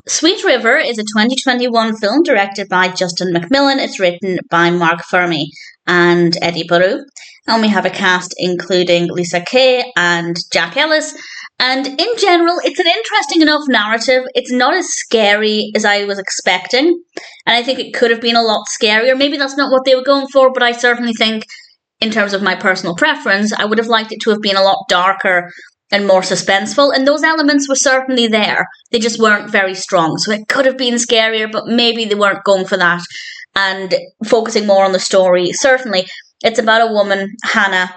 Sweet River is a 2021 film directed by Justin McMillan. It's written by Marc Furmie and Eddie Baroo. And we have a cast including Lisa Kay and Jack Ellis. And in general, it's an interesting enough narrative. It's not as scary as I was expecting. And I think it could have been a lot scarier. Maybe that's not what they were going for, but I certainly think, in terms of my personal preference, I would have liked it to have been a lot darker and more suspenseful, and those elements were certainly there. They just weren't very strong, so it could have been scarier, but maybe they weren't going for that, and focusing more on the story. Certainly, it's about a woman, Hanna,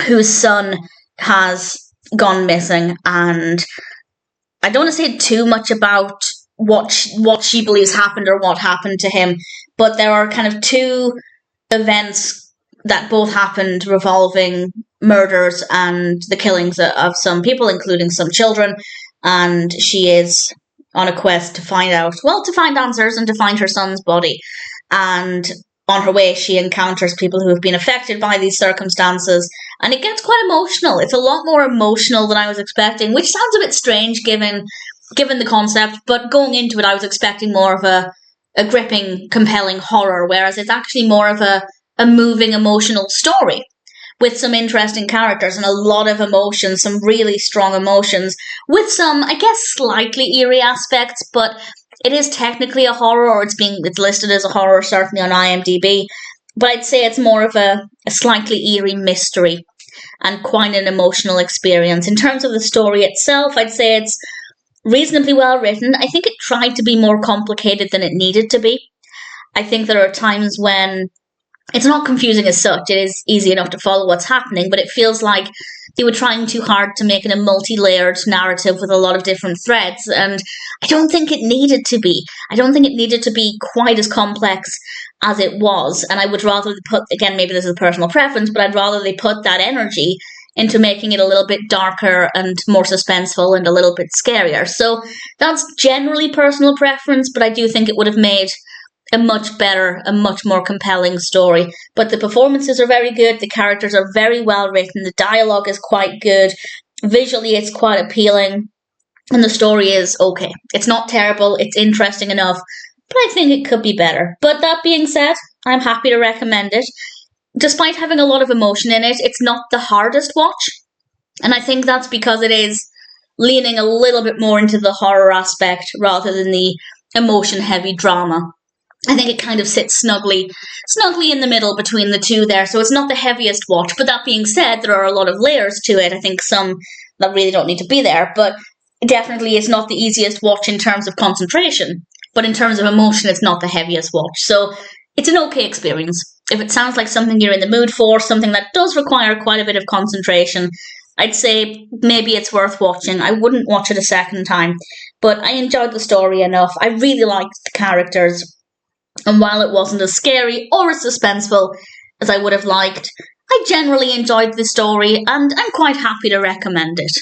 whose son has gone missing, and I don't want to say too much about what she believes happened or what happened to him, but there are kind of two events that both happened revolving murders and the killings of some people, including some children, and she is on a quest to find answers and to find her son's body. And on her way, she encounters people who have been affected by these circumstances, and it gets quite emotional. It's a lot more emotional than I was expecting, which sounds a bit strange given the concept, but going into it, I was expecting more of a gripping, compelling horror, whereas it's actually more of a moving, emotional story with some interesting characters and a lot of emotions, some really strong emotions, with some, I guess, slightly eerie aspects, but it is technically a horror, or it's listed as a horror, certainly on IMDb, but I'd say it's more of a slightly eerie mystery and quite an emotional experience. In terms of the story itself, I'd say it's reasonably well written. I think it tried to be more complicated than it needed to be. I think there are times when it's not confusing as such. It is easy enough to follow what's happening, but it feels like they were trying too hard to make it a multi-layered narrative with a lot of different threads, and I don't think it needed to be. I don't think it needed to be quite as complex as it was, and I would rather again, maybe this is a personal preference, but I'd rather they put that energy into making it a little bit darker and more suspenseful and a little bit scarier. So that's generally personal preference, but I do think it would have made a much better, a much more compelling story. But the performances are very good, the characters are very well written, the dialogue is quite good, visually it's quite appealing, and the story is okay. It's not terrible, it's interesting enough, but I think it could be better. But that being said, I'm happy to recommend it. Despite having a lot of emotion in it, it's not the hardest watch, and I think that's because it is leaning a little bit more into the horror aspect rather than the emotion-heavy drama. I think it kind of sits snugly in the middle between the two there, so it's not the heaviest watch. But that being said, there are a lot of layers to it. I think some that really don't need to be there, but definitely it's not the easiest watch in terms of concentration. But in terms of emotion, it's not the heaviest watch. So it's an okay experience. If it sounds like something you're in the mood for, something that does require quite a bit of concentration, I'd say maybe it's worth watching. I wouldn't watch it a second time, but I enjoyed the story enough. I really liked the characters. And while it wasn't as scary or as suspenseful as I would have liked, I generally enjoyed the story and I'm quite happy to recommend it.